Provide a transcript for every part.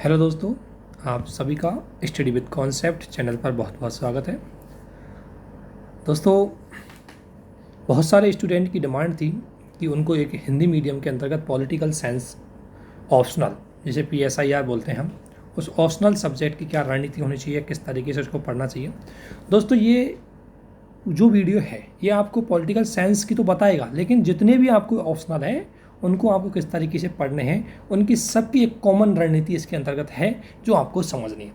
Hello दोस्तों, आप सभी का स्टडी विद कॉन्सेप्ट चैनल पर बहुत बहुत स्वागत है। दोस्तों, बहुत सारे स्टूडेंट की डिमांड थी कि उनको एक हिंदी मीडियम के अंतर्गत पॉलिटिकल साइंस ऑप्शनल, जिसे PSIR बोलते हैं हम, उस ऑप्शनल सब्जेक्ट की क्या रणनीति होनी चाहिए, किस तरीके से उसको पढ़ना चाहिए। दोस्तों, ये जो वीडियो है ये आपको पॉलिटिकल साइंस की तो बताएगा, लेकिन जितने भी आपको ऑप्शनल हैं उनको आपको किस तरीके से पढ़ने हैं, उनकी सबकी एक कॉमन रणनीति इसके अंतर्गत है जो आपको समझनी है।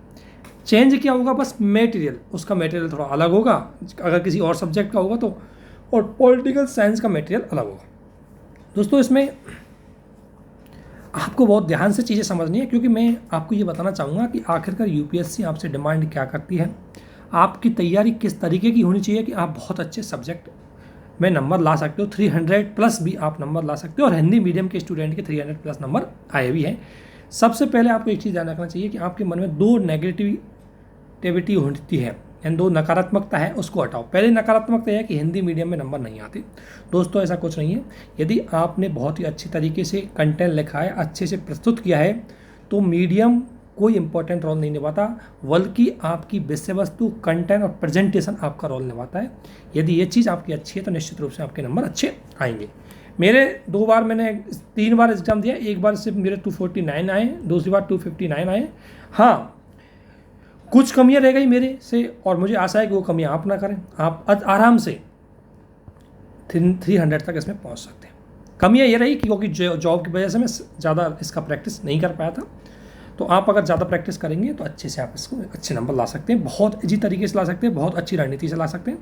चेंज क्या होगा, बस मटेरियल, उसका मटेरियल थोड़ा अलग होगा अगर किसी और सब्जेक्ट का होगा तो, और पॉलिटिकल साइंस का मटेरियल अलग होगा। दोस्तों, इसमें आपको बहुत ध्यान से चीज़ें समझनी है, क्योंकि मैं आपको ये बताना चाहूँगा कि आखिरकार UPSC आपसे डिमांड क्या करती है, आपकी तैयारी किस तरीके की होनी चाहिए कि आप बहुत अच्छे सब्जेक्ट में नंबर ला सकते हो। 300 प्लस भी आप नंबर ला सकते हो, और हिंदी मीडियम के स्टूडेंट के 300 प्लस नंबर आए भी हैं। सबसे पहले आपको एक चीज़ ध्यान रखना चाहिए कि आपके मन में दो नेगेटिविटी होती है, यानी दो नकारात्मकता है, उसको हटाओ। पहली नकारात्मकता यह है कि हिंदी मीडियम में नंबर नहीं आते। दोस्तों, ऐसा कुछ नहीं है। यदि आपने बहुत ही अच्छी तरीके से कंटेंट लिखा है, अच्छे से प्रस्तुत किया है, तो मीडियम कोई इंपॉर्टेंट रोल नहीं निभाता, बल्कि आपकी विषय वस्तु, कंटेंट और प्रेजेंटेशन आपका रोल निभाता है। यदि ये चीज़ आपकी अच्छी है तो निश्चित रूप से आपके नंबर अच्छे आएंगे। मेरे 2 बार, मैंने 3 बार एग्जाम दिया, एक बार सिर्फ मेरे 249 आए, दूसरी बार 259 आए। हाँ, कुछ कमियां रह गई मेरे से, और मुझे आशा है कि वो कमियां आप ना करें। आप आराम से 300 तक इसमें पहुंच सकते हैं। कमियां ये रही क्योंकि जॉब की वजह से मैं ज़्यादा इसका प्रैक्टिस नहीं कर पाया था। तो आप अगर ज़्यादा प्रैक्टिस करेंगे तो अच्छे से आप इसको अच्छे नंबर ला सकते हैं, बहुत इजी तरीके से ला सकते हैं, बहुत अच्छी रणनीति से ला सकते हैं।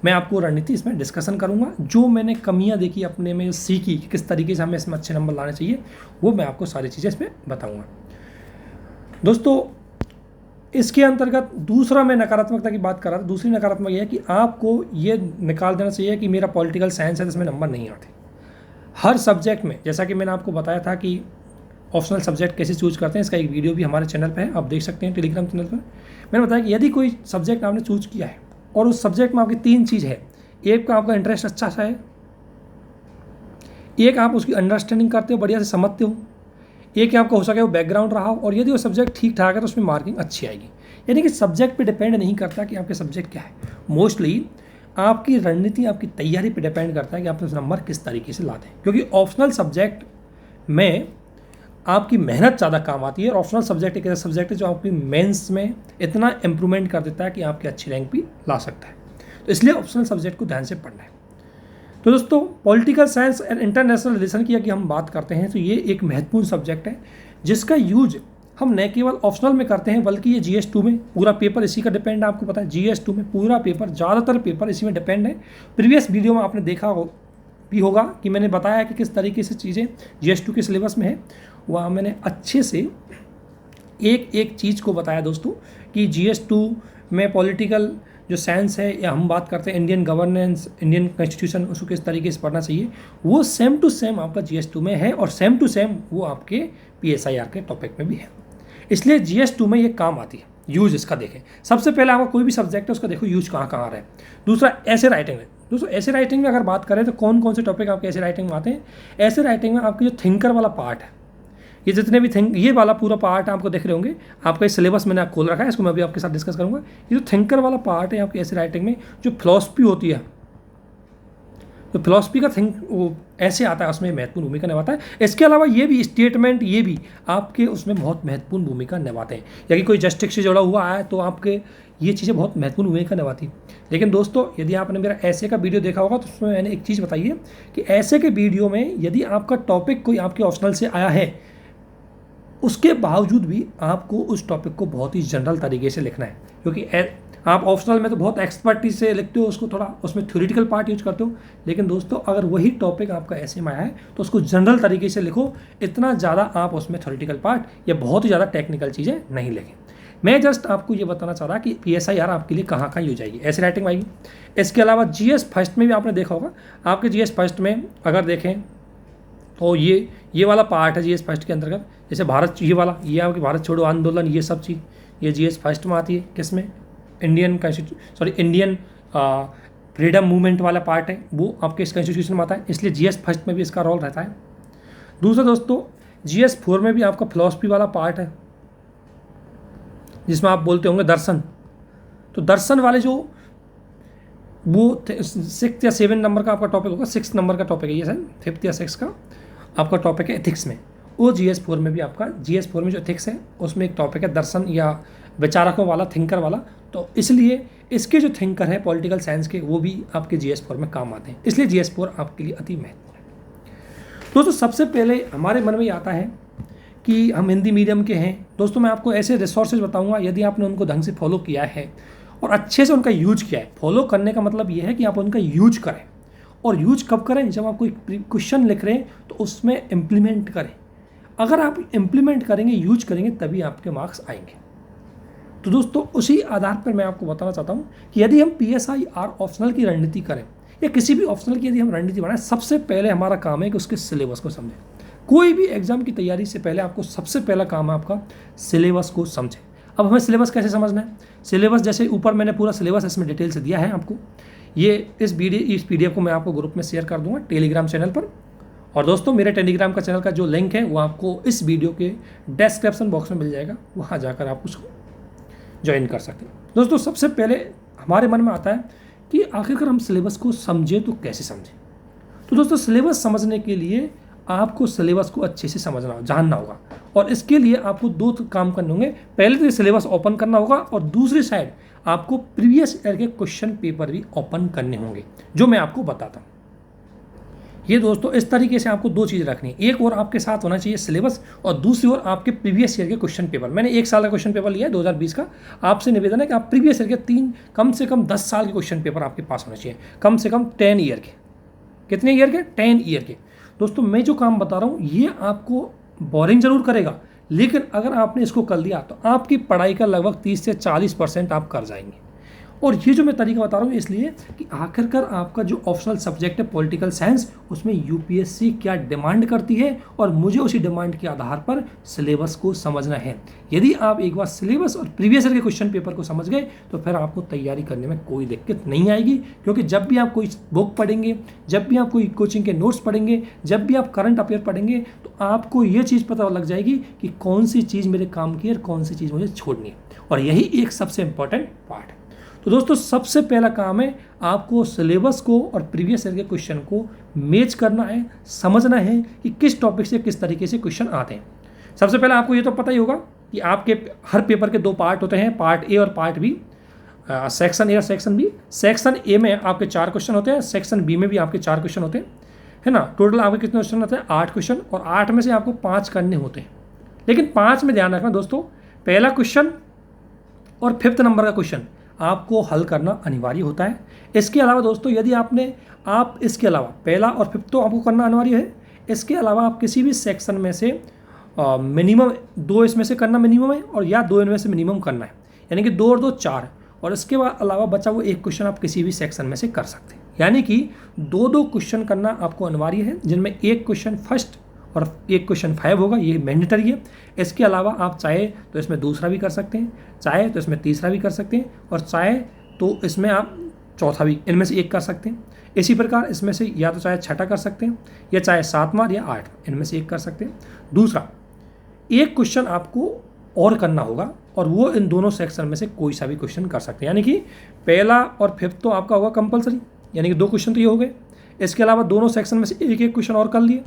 मैं आपको रणनीति इसमें डिस्कशन करूंगा, जो मैंने कमियां देखी अपने में, सीखी कि किस तरीके से हमें इसमें अच्छे नंबर लाने चाहिए, वो मैं आपको सारी चीज़ें इसमें बताऊंगा। दोस्तों, इसके अंतर्गत दूसरा, मैं नकारात्मकता की बात कर रहा था, दूसरी नकारात्मक यह है कि आपको ये निकाल देना चाहिए कि मेरा पॉलिटिकल साइंस है तो इसमें नंबर नहीं आते। हर सब्जेक्ट में, जैसा कि मैंने आपको बताया था कि ऑप्शनल सब्जेक्ट कैसे चूज करते हैं, इसका एक वीडियो भी हमारे चैनल पे है, आप देख सकते हैं टेलीग्राम चैनल पर। मैंने बताया कि यदि कोई सब्जेक्ट आपने चूज किया है और उस सब्जेक्ट में आपकी 3 चीज़ है, एक का आपका इंटरेस्ट अच्छा सा है, एक आप उसकी अंडरस्टैंडिंग करते हो, बढ़िया से समझते हो, एक आपका हो सके वो बैकग्राउंड रहा हो, और यदि वो सब्जेक्ट ठीक ठाक है तो उसमें मार्किंग अच्छी आएगी। यानी कि सब्जेक्ट पे डिपेंड नहीं करता कि आपके सब्जेक्ट क्या है, मोस्टली आपकी रणनीति, आपकी तैयारी पे डिपेंड करता है कि आप उस नंबर किस तरीके से लाते हैं। क्योंकि ऑप्शनल सब्जेक्ट में आपकी मेहनत ज़्यादा काम आती है, और ऑप्शनल सब्जेक्ट एक ऐसा सब्जेक्ट है जो आपकी मेंस में इतना इम्प्रूवमेंट कर देता है कि आपकी अच्छी रैंक भी ला सकता है। तो इसलिए ऑप्शनल सब्जेक्ट को ध्यान से पढ़ना है। तो दोस्तों, political science and international relation की अगर हम बात करते हैं तो ये एक महत्वपूर्ण सब्जेक्ट है, जिसका यूज हम न केवल ऑप्शनल में करते हैं, बल्कि ये GS2 में पूरा पेपर इसी का डिपेंड है। आपको पता है GS2 में पूरा पेपर, ज़्यादातर पेपर इसी में डिपेंड है। प्रीवियस वीडियो में आपने देखा भी होगा कि मैंने बताया कि किस तरीके से चीज़ें GS2 के सिलेबस में है। वहाँ मैंने अच्छे से एक एक चीज़ को बताया दोस्तों, कि GS2 में पॉलिटिकल जो साइंस है, या हम बात करते हैं इंडियन गवर्नेंस, इंडियन कॉन्स्टिट्यूशन, उसको किस तरीके से पढ़ना चाहिए, वो सेम टू सेम आपका GS2 में है, और सेम टू सेम वो आपके PSIR के टॉपिक में भी है। इसलिए GS2 में ये काम आती है। यूज इसका देखें, सबसे पहले आपका कोई भी सब्जेक्ट है उसका देखो यूज कहाँ कहाँ आ रहा है। दूसरा, ऐसे राइटिंग है। दोस्तों, ऐसे राइटिंग में अगर बात करें तो कौन कौन से टॉपिक आपके ऐसे राइटिंग में आते हैं। ऐसे राइटिंग में आपके जो थिंकर वाला पार्ट है, ये जितने भी ये वाला पूरा पार्ट आपको देख रहे होंगे, आपका सिलेबस मैंने खोल रखा है, इसको मैं भी आपके साथ डिस्कस करूंगा। ये जो थिंकर वाला पार्ट है आपकी ऐसे राइटिंग में, जो फिलॉसफी होती है, तो फिलॉसफी का वो ऐसे आता है, उसमें महत्वपूर्ण भूमिका निभाता है। इसके अलावा ये भी स्टेटमेंट, ये भी आपके उसमें बहुत महत्वपूर्ण भूमिका निभाते हैं। यदि कोई जस्टिस से जुड़ा हुआ है तो आपके ये चीज़ें बहुत महत्वपूर्ण भूमिका निभाती। लेकिन दोस्तों, यदि आपने मेरा ऐसे का वीडियो देखा होगा तो उसमें मैंने एक चीज़ बताई है कि ऐसे के वीडियो में यदि आपका टॉपिक कोई आपके ऑप्शनल से आया है, उसके बावजूद भी आपको उस टॉपिक को बहुत ही जनरल तरीके से लिखना है। क्योंकि आप ऑप्शनल में तो बहुत एक्सपर्टीज से लिखते हो, उसको थोड़ा उसमें थ्योरेटिकल पार्ट यूज करते हो, लेकिन दोस्तों अगर वही टॉपिक आपका ऐसे में आया है तो उसको जनरल तरीके से लिखो। इतना ज़्यादा आप उसमें थ्योरेटिकल पार्ट या बहुत ही ज़्यादा टेक्निकल चीज़ें नहीं लिखें। मैं जस्ट आपको ये बताना चाह रहा कि PSIR आपके लिए कहाँ कहाँ यूज आएगी, ऐसे राइटिंग आएगी। इसके अलावा GS फर्स्ट में भी आपने देखा होगा, आपके GS फर्स्ट में अगर देखें तो ये वाला पार्ट है GS फर्स्ट के अंतर्गत, जैसे भारत, ये वाला, ये आपकी भारत छोड़ो आंदोलन, ये सब चीज़ ये GS फर्स्ट में आती है। किसमें? इंडियन फ्रीडम मूवमेंट वाला पार्ट है, वो आपके इस कॉन्स्टिट्यूशन में आता है, इसलिए GS फर्स्ट में भी इसका रोल रहता है। दूसरा दोस्तों, GS4 में भी आपका फिलॉसफी वाला पार्ट है, जिसमें आप बोलते होंगे दर्शन, तो दर्शन वाले जो वो 6 या 7 नंबर का आपका टॉपिक होगा, 6 नंबर का टॉपिक है ये सर, 5 या 6 का आपका टॉपिक है एथिक्स में। वो GS4 में भी आपका, GS4 में जो एथिक्स है उसमें एक टॉपिक है दर्शन या विचारकों वाला, थिंकर वाला। तो इसलिए इसके जो थिंकर है पॉलिटिकल साइंस के, वो भी आपके GS4 में काम आते हैं, इसलिए GS4 आपके लिए अति महत्वपूर्ण है। दोस्तों सबसे पहले हमारे मन में ये आता है कि हम हिंदी मीडियम के हैं। दोस्तों मैं आपको ऐसे रिसोर्सेज बताऊंगा, यदि आपने उनको ढंग से फॉलो किया है और अच्छे से उनका यूज किया है। फॉलो करने का मतलब ये है कि आप उनका यूज करें, और यूज कब करें, जब आप कोई क्वेश्चन लिख रहे हैं तो उसमें इम्प्लीमेंट करें। अगर आप इम्प्लीमेंट करेंगे, यूज करेंगे, तभी आपके मार्क्स आएंगे। तो दोस्तों उसी आधार पर मैं आपको बताना चाहता हूँ कि यदि हम PSIR ऑप्शनल की रणनीति करें या किसी भी ऑप्शनल की यदि हम रणनीति बनाएं, सबसे पहले हमारा काम है कि उसके सिलेबस को समझें। कोई भी एग्जाम की तैयारी से पहले आपको सबसे पहला काम है आपका सिलेबस को समझें। अब हमें सिलेबस कैसे समझना है? सिलेबस जैसे ऊपर मैंने पूरा सिलेबस इसमें डिटेल से दिया है आपको, ये इस PDF को मैं आपको ग्रुप में शेयर कर दूंगा टेलीग्राम चैनल पर। और दोस्तों मेरे टेलीग्राम का चैनल का जो लिंक है वो आपको इस वीडियो के डिस्क्रिप्शन बॉक्स में मिल जाएगा, वहाँ जाकर आप उसको ज्वाइन कर सकते हैं। दोस्तों सबसे पहले हमारे मन में आता है कि आखिरकार हम सिलेबस को समझें तो कैसे समझें। तो दोस्तों सिलेबस समझने के लिए आपको सिलेबस को अच्छे से समझना, जानना होगा, और इसके लिए आपको 2 काम करने होंगे। पहले तो ये सिलेबस ओपन करना होगा, और दूसरी साइड आपको प्रीवियस ईयर के क्वेश्चन पेपर भी ओपन करने होंगे, जो मैं आपको बताता हूँ। ये दोस्तों इस तरीके से आपको 2 चीज़ें रखनी है, एक और आपके साथ होना चाहिए सिलेबस, और दूसरी ओर आपके प्रीवियस ईयर के क्वेश्चन पेपर। मैंने 1 साल का क्वेश्चन पेपर लिया है 2020 का। आपसे निवेदन है कि आप प्रीवियस ईयर के कम से कम 10 साल के क्वेश्चन पेपर आपके पास होने चाहिए, कम से कम 10 ईयर के। कितने ईयर के? 10 ईयर के। दोस्तों मैं जो काम बता रहा हूँ ये आपको बोरिंग जरूर करेगा, लेकिन अगर आपने इसको कर लिया तो आपकी पढ़ाई का लगभग 30 से 40% आप कर जाएंगे। और ये जो मैं तरीका बता रहा हूँ इसलिए कि आखिरकार आपका जो ऑप्शनल सब्जेक्ट है पॉलिटिकल साइंस, उसमें UPSC क्या डिमांड करती है, और मुझे उसी डिमांड के आधार पर सिलेबस को समझना है। यदि आप एक बार सिलेबस और प्रीवियस ईयर के क्वेश्चन पेपर को समझ गए तो फिर आपको तैयारी करने में कोई दिक्कत नहीं आएगी, क्योंकि जब भी आप कोई बुक पढ़ेंगे, जब भी आप कोई कोचिंग के नोट्स पढ़ेंगे, जब भी आप करंट अफेयर पढ़ेंगे, तो आपको ये चीज़ पता लग जाएगी कि कौन सी चीज़ मेरे काम की है और कौन सी चीज़ मुझे छोड़नी है। और यही एक सबसे इंपॉर्टेंट पार्ट है। तो दोस्तों सबसे पहला काम है आपको सिलेबस को और प्रीवियस ईयर के क्वेश्चन को मैच करना है, समझना है कि किस टॉपिक से किस तरीके से क्वेश्चन आते हैं। सबसे पहले आपको ये तो पता ही होगा कि आपके हर पेपर के 2 पार्ट होते हैं, पार्ट ए और पार्ट बी, सेक्शन ए और सेक्शन बी। सेक्शन ए में आपके 4 क्वेश्चन होते हैं, सेक्शन बी में भी आपके 4 क्वेश्चन होते हैं, है ना। टोटल आपके कितने क्वेश्चन होते हैं? 8 क्वेश्चन, और 8 में से आपको 5 करने होते हैं। लेकिन 5 में ध्यान रखना दोस्तों, पहला क्वेश्चन और 5th नंबर का क्वेश्चन आपको हल करना अनिवार्य होता है। इसके अलावा दोस्तों यदि आप इसके अलावा पहला और 5th तो आपको करना अनिवार्य है। इसके अलावा आप किसी भी सेक्शन में से मिनिमम 2 इसमें से करना मिनिमम है, और या 2 इनमें से मिनिमम करना है, यानी कि 2 और 2 4। और इसके अलावा बचा वो 1 क्वेश्चन आप किसी भी सेक्शन में से कर सकते हैं, यानी कि 2-2 क्वेश्चन करना आपको अनिवार्य है, जिनमें 1 क्वेश्चन फर्स्ट और 1 क्वेश्चन 5 होगा, ये मैंडेटरी है। इसके अलावा आप चाहे तो इसमें दूसरा भी कर सकते हैं, चाहे तो इसमें तीसरा भी कर सकते हैं, और चाहे तो इसमें आप चौथा भी, इनमें से 1 कर सकते हैं। इसी प्रकार इसमें से या तो चाहे 6ठा कर सकते हैं, या चाहे 7वां या 8वां, इनमें से 1 कर सकते हैं। दूसरा 1 क्वेश्चन आपको और करना होगा, और वो इन दोनों सेक्शन में से कोई सा भी क्वेश्चन कर सकते हैं, यानी कि पहला और 5th तो आपका होगा कंपलसरी, यानी कि 2 क्वेश्चन तो ये हो गए। इसके अलावा दोनों सेक्शन में से 1-1 क्वेश्चन और कर लिए,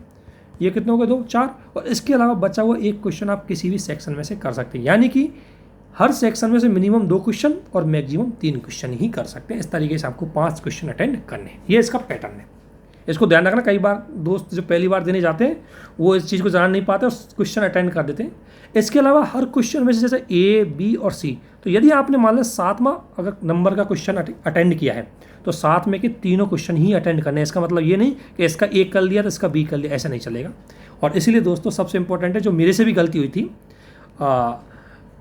ये कितने हो गए? 2 4। और इसके अलावा बचा हुआ 1 क्वेश्चन आप किसी भी सेक्शन में से कर सकते हैं, यानी कि हर सेक्शन में से मिनिमम 2 क्वेश्चन और मैक्सिमम 3 क्वेश्चन ही कर सकते हैं। इस तरीके से आपको 5 क्वेश्चन अटेंड करने हैं, ये इसका पैटर्न है। इसको ध्यान रखना, कई बार दोस्त जो पहली बार देने जाते हैं वो इस चीज़ को जान नहीं पाते और क्वेश्चन अटेंड कर देते हैं। इसके अलावा हर क्वेश्चन में से जैसे A, B और C, तो यदि आपने मान लें 7वां अगर नंबर का क्वेश्चन अटेंड किया है तो 7 में के तीनों क्वेश्चन ही अटेंड करने हैं। इसका मतलब ये नहीं कि इसका A कर लिया तो इसका B कर लिया, ऐसा नहीं चलेगा। और इसीलिए दोस्तों सबसे इंपॉर्टेंट है, जो मेरे से भी गलती हुई थी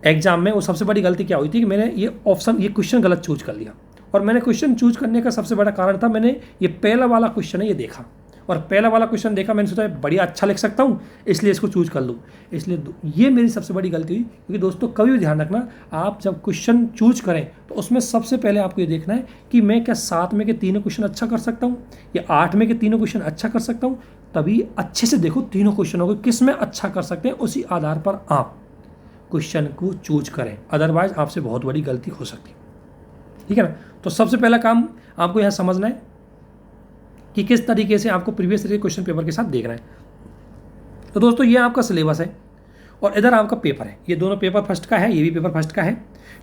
एग्जाम में, वो सबसे बड़ी गलती क्या हुई थी कि मैंने ये क्वेश्चन गलत चूज कर लिया। और मैंने क्वेश्चन चूज करने का सबसे बड़ा कारण था, मैंने ये पहला वाला क्वेश्चन है ये देखा, और पहला वाला क्वेश्चन देखा, मैंने सोचा बढ़िया अच्छा लिख सकता हूँ, इसलिए इसको चूज कर लूँ। इसलिए ये मेरी सबसे बड़ी गलती हुई। क्योंकि दोस्तों कभी भी ध्यान रखना, आप जब क्वेश्चन चूज करें तो उसमें सबसे पहले आपको ये देखना है कि मैं क्या 7 में के तीनों क्वेश्चन अच्छा कर सकता हूँ, या 8 में के तीनों क्वेश्चन अच्छा कर सकता हूँ। तभी अच्छे से देखो तीनों क्वेश्चनों को किस में अच्छा कर सकते हैं, उसी आधार पर आप क्वेश्चन को चूज करें, अदरवाइज आपसे बहुत बड़ी गलती हो सकती है। ठीक है ना। तो सबसे पहला काम आपको यहाँ समझना है कि किस तरीके से आपको प्रीवियस ईयर के क्वेश्चन पेपर के साथ देखना है। तो दोस्तों ये आपका सिलेबस है और इधर आपका पेपर है, ये दोनों पेपर फर्स्ट का है, ये भी पेपर फर्स्ट का है।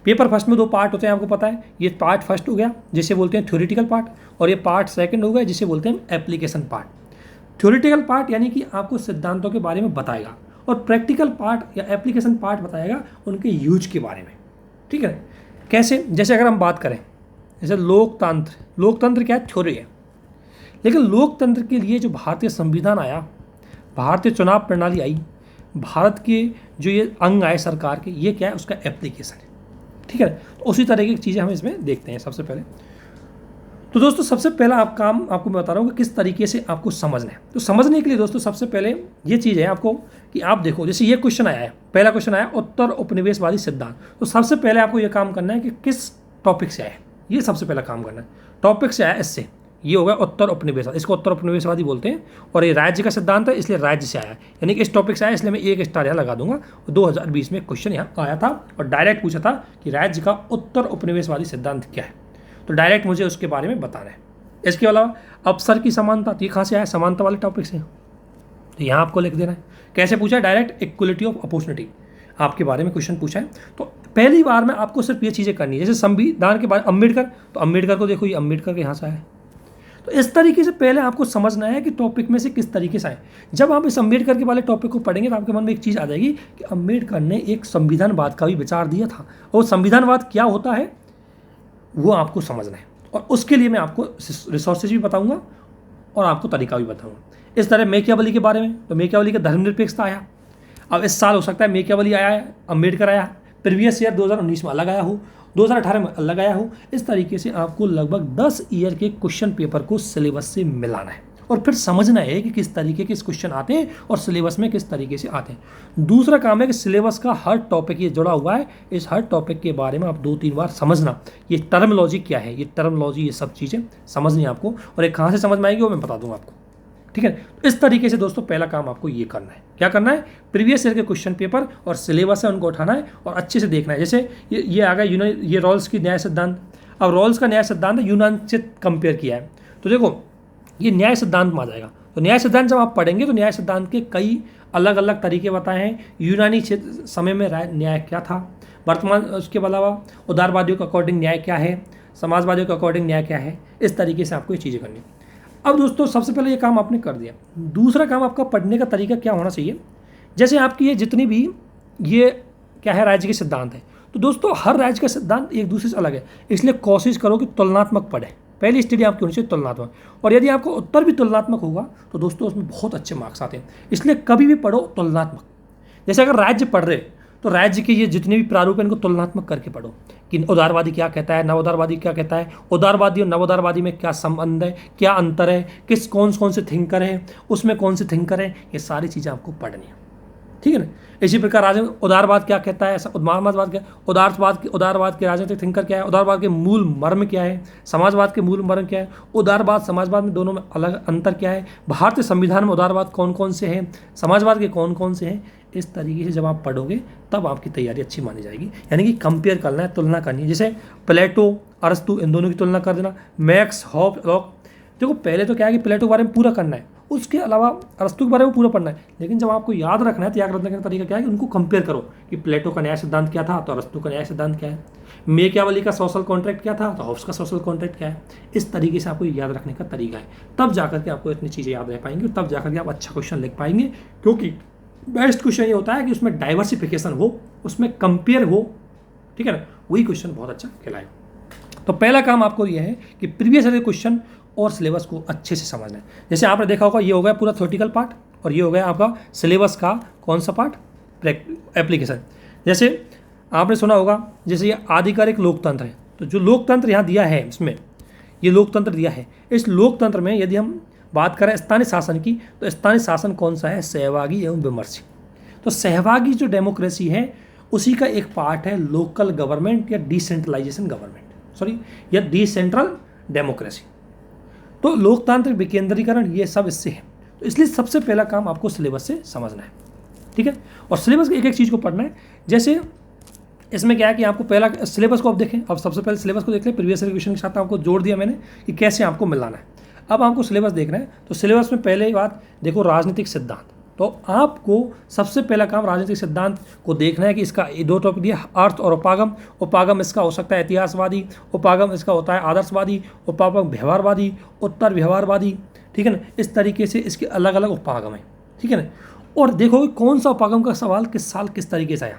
पेपर फर्स्ट में 2 पार्ट होते हैं, आपको पता है। ये पार्ट फर्स्ट हो गया जिसे बोलते हैं थ्योरेटिकल पार्ट, और ये पार्ट सेकंड हो गया जिसे बोलते हैं एप्लीकेशन पार्ट। थ्योरेटिकल पार्ट यानी कि आपको सिद्धांतों के बारे में बताएगा, और प्रैक्टिकल पार्ट या एप्लीकेशन पार्ट बताएगा उनके यूज के बारे में। ठीक है। कैसे? जैसे अगर हम बात करें जैसे लोकतंत्र क्या है? थ्योरी है। लेकिन लोकतंत्र के लिए जो भारतीय संविधान आया, भारतीय चुनाव प्रणाली आई, भारत के जो ये अंग आए सरकार के, ये क्या है? उसका एप्लीकेशन है। ठीक है। तो उसी तरह की चीज़ें हम इसमें देखते हैं सबसे पहले। तो दोस्तों सबसे पहला काम आपको मैं बता रहा हूँ कि किस तरीके से आपको समझना है। तो समझने के लिए दोस्तों सबसे पहले ये चीज़ है आपको कि आप देखो, जैसे ये क्वेश्चन आया है, पहला क्वेश्चन आया उत्तर उपनिवेशवादी सिद्धांत। तो सबसे पहले आपको ये काम करना है कि किस टॉपिक से आया है, ये सबसे पहला काम करना है। टॉपिक से आया इससे, ये होगा उत्तर उपनिवेशवादी, इसको उत्तर उपनिवेशवादी बोलते हैं। और ये राज्य का सिद्धांत है, इसलिए राज्य से आया है, यानी कि इस टॉपिक से आया, इसलिए मैं 1 स्टार यहाँ लगा दूंगा। 2020 में क्वेश्चन यहाँ आया था और डायरेक्ट पूछा था कि राज्य का उत्तर उपनिवेशवादी सिद्धांत क्या है। तो डायरेक्ट मुझे उसके बारे में बताना है। इसके अलावा अवसर की समानता, तो ये कहाँ से आया? समानता वाले टॉपिक से। तो यहाँ आपको लिख देना है। कैसे पूछा है? डायरेक्ट इक्वलिटी ऑफ अपॉर्चुनिटी आपके बारे में क्वेश्चन पूछा है। तो पहली बार में आपको सिर्फ ये चीज़ें करनी है। जैसे संविधान के बारे में अम्बेडकर, तो अम्बेडकर को देखो, ये अम्बेडकर के यहाँ से आया है। तो इस तरीके से पहले आपको समझना है कि टॉपिक में से किस तरीके से आए। जब आप इस अम्बेडकर के वाले टॉपिक को पढ़ेंगे तो आपके मन में एक चीज़ आ जाएगी कि अम्बेडकर ने एक संविधानवाद का भी विचार दिया था, और संविधानवाद क्या होता है वो आपको समझना है। और उसके लिए मैं आपको रिसोर्सेज भी बताऊंगा और आपको तरीका भी बताऊंगा। इस तरह मेकियावली के बारे में, तो मेकियावली का धर्मनिरपेक्षता आया। अब इस साल हो सकता है मेकियावली आया है, अम्बेडकर आया, प्रीवियस ईयर 2019 में अलग आया हो, 2018 में अलग आया हो। इस तरीके से आपको लगभग 10 ईयर के क्वेश्चन पेपर को सिलेबस से मिलाना है और फिर समझना है कि किस तरीके के क्वेश्चन आते हैं और सिलेबस में किस तरीके से आते हैं। दूसरा काम है कि सिलेबस का हर टॉपिक ये जुड़ा हुआ है, इस हर टॉपिक के बारे में आप 2-3 बार समझना, ये टर्मोलॉजी क्या है, ये टर्मोलॉजी, ये सब चीज़ें समझनी है आपको, और ये कहाँ से समझ में आएगी वो मैं बता दूंगा आपको। ठीक है। तो इस तरीके से दोस्तों पहला काम आपको ये करना है। क्या करना है? प्रीवियस ईयर के क्वेश्चन पेपर और सिलेबस है उनको उठाना है और अच्छे से देखना है। जैसे ये आ गया ये रॉल्स की न्याय सिद्धांत। अब रॉल्स का न्याय सिद्धांत यूनान से कंपेयर किया है, तो देखो ये न्याय सिद्धांत में आ जाएगा। तो न्याय सिद्धांत जब आप पढ़ेंगे तो न्याय सिद्धांत के कई अलग अलग तरीके बताए हैं। यूनानी समय में न्याय क्या था, वर्तमान उसके अलावा उदारवादियों के अकॉर्डिंग न्याय क्या है, समाजवादियों के अकॉर्डिंग न्याय क्या है। इस तरीके से आपको ये चीज़ें करनी है। अब दोस्तों सबसे पहले ये काम आपने कर दिया। दूसरा काम आपका पढ़ने का तरीका क्या होना चाहिए? जैसे आपकी ये जितनी भी ये क्या है राज्य के सिद्धांत है, तो दोस्तों हर राज्य का सिद्धांत एक दूसरे से अलग है, इसलिए कोशिश करो कि तुलनात्मक पढ़ें। पहली स्टडी आपकी होनी चाहिए तुलनात्मक, और यदि आपको उत्तर भी तुलनात्मक होगा तो दोस्तों उसमें बहुत अच्छे मार्क्स आते हैं। इसलिए कभी भी पढ़ो तुलनात्मक। जैसे अगर राज्य पढ़ रहे तो राज्य के ये जितने भी प्रारूप हैं इनको तुलनात्मक करके पढ़ो कि उदारवादी क्या कहता है, नवोदारवादी क्या कहता है, उदारवादी और नवोदारवादी में क्या संबंध है, क्या अंतर है, कौन से थिंकर है, उसमें कौन से थिंकर है, ये सारी चीज़ें आपको पढ़नी है। ठीक है ना। इसी प्रकार उदारवाद क्या कहता है, उदारवाद क्या, उदारवाद के राजनीतिक थिंकर क्या है, उदारवाद के मूल मर्म क्या है, समाजवाद के मूल मर्म क्या है, उदारवाद समाजवाद में दोनों में अलग अंतर क्या है, भारतीय संविधान में उदारवाद कौन कौन से हैं, समाजवाद के कौन कौन से हैं। इस तरीके से जब आप पढ़ोगे तब आपकी तैयारी अच्छी मानी जाएगी। यानी कि कंपेयर करना है, तुलना करनी है। जैसे प्लेटो, अरस्तु, इन दोनों की तुलना कर देना, मैक्स, हॉब्स, लॉक। देखो पहले तो क्या है कि प्लेटो के बारे में पूरा करना है, उसके अलावा अरस्तु के बारे में पूरा पढ़ना है। लेकिन जब आपको याद रखना है तो याद रखने का तरीका क्या है कि उनको कंपेयर करो कि प्लेटो का न्याय सिद्धांत क्या था तो अरस्तु का न्याय सिद्धांत क्या है, मेकियावली का सोशल कॉन्ट्रैक्ट क्या था तो हॉब्स का सोशल कॉन्ट्रैक्ट क्या है। इस तरीके से आपको याद रखने का तरीका है, तब जाकर के आपको इतनी चीज़ें याद रह पाएंगी, तब जाकर के आप अच्छा क्वेश्चन लिख पाएंगे। क्योंकि बेस्ट क्वेश्चन ये होता है कि उसमें डाइवर्सिफिकेशन हो, उसमें कंपेयर हो। ठीक है ना, वही क्वेश्चन बहुत अच्छा कहलाएगा। तो पहला काम आपको ये है कि प्रीवियस ईयर क्वेश्चन और सिलेबस को अच्छे से समझना है। जैसे आपने देखा होगा ये हो गया पूरा थ्योरेटिकल पार्ट और ये हो गया आपका सिलेबस का कौन सा पार्ट, एप्लीकेशन। जैसे आपने सुना होगा जैसे ये आधिकारिक लोकतंत्र है, तो जो लोकतंत्र यहाँ दिया है इसमें ये लोकतंत्र दिया है। इस लोकतंत्र में यदि हम बात करें स्थानीय शासन की तो स्थानीय शासन कौन सा है, सहभागी एवं विमर्श। तो सहभागी जो डेमोक्रेसी है उसी का एक पार्ट है लोकल गवर्नमेंट या डिसेंट्रलाइजेशन गवर्नमेंट, सॉरी या डिसेंट्रल डेमोक्रेसी। तो लोकतांत्रिक विकेंद्रीकरण ये सब इससे है। तो इसलिए सबसे पहला काम आपको सिलेबस से समझना है। ठीक है। और सिलेबस एक एक चीज़ को पढ़ना है। जैसे इसमें क्या है कि आपको पहला सिलेबस को आप देखें, अब सबसे पहले सिलेबस को देख लें। प्रीवियस ईयर क्वेश्चन के साथ आपको जोड़ दिया मैंने कि कैसे आपको मिलाना है। अब आपको सिलेबस देखना है, तो सिलेबस में पहले बात देखो राजनीतिक सिद्धांत। तो आपको सबसे पहला काम राजनीतिक सिद्धांत को देखना है कि इसका 2 टॉपिक दिया, अर्थ और उपागम। उपागम इसका हो सकता है इतिहासवादी, उपागम इसका होता है आदर्शवादी, उपागम व्यवहारवादी, उत्तर व्यवहारवादी, ठीक है ना। इस तरीके से इसके अलग अलग उपागम हैं, ठीक है ना। और देखो कौन सा उपागम का सवाल किस साल किस तरीके से आया,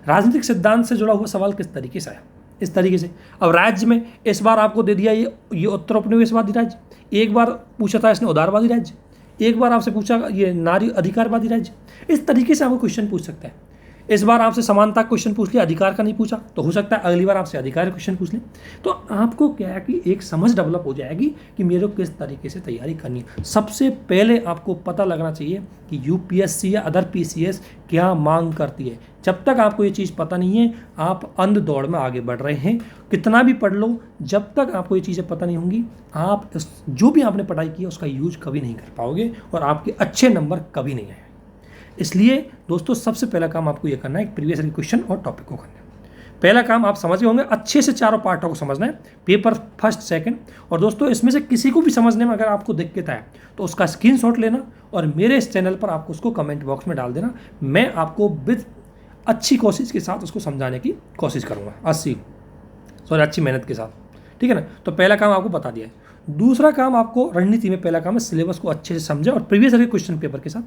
राजनीतिक सिद्धांत से जुड़ा हुआ सवाल किस तरीके से आया, इस तरीके से। अब राज्य में इस बार आपको दे दिया ये उत्तर उपनिवेशवादी राज्य, एक बार पूछा था इसने उदारवादी राज्य, एक बार आपसे पूछा ये नारी अधिकारवादी राज्य। इस तरीके से आपको क्वेश्चन पूछ सकता है। इस बार आपसे समानता क्वेश्चन पूछ लिया, अधिकार का नहीं पूछा, तो हो सकता है अगली बार आपसे अधिकार क्वेश्चन पूछ ले। तो आपको क्या है कि एक समझ डेवलप हो जाएगी कि मेरे को किस तरीके से तैयारी करनी है। सबसे पहले आपको पता लगना चाहिए कि यूपीएससी या अदर पीसीएस क्या मांग करती है। जब तक आपको ये चीज़ पता नहीं है, आप अंध दौड़ में आगे बढ़ रहे हैं। कितना भी पढ़ लो, जब तक आपको ये चीज़ें पता नहीं होंगी, आप जो भी आपने पढ़ाई की है उसका यूज कभी नहीं कर पाओगे और आपके अच्छे नंबर कभी नहीं आएंगे। इसलिए दोस्तों सबसे पहला काम आपको ये करना है प्रीवियस ईयर क्वेश्चन और टॉपिक को करना है। पहला काम आप समझ गए होंगे, अच्छे से चारों पार्टों को समझना है, पेपर फर्स्ट सेकंड। और दोस्तों इसमें से किसी को भी समझने में अगर आपको दिक्कत आए तो उसका स्क्रीनशॉट लेना और मेरे इस चैनल पर आपको उसको कमेंट बॉक्स में डाल देना। मैं आपको विद अच्छी कोशिश के साथ उसको समझाने की कोशिश करूँगा, अच्छी मेहनत के साथ, ठीक है ना। तो पहला काम आपको बता दिया है। दूसरा काम आपको रणनीति में पहला काम है सिलेबस को अच्छे से समझें और प्रीवियस ईयर क्वेश्चन पेपर के साथ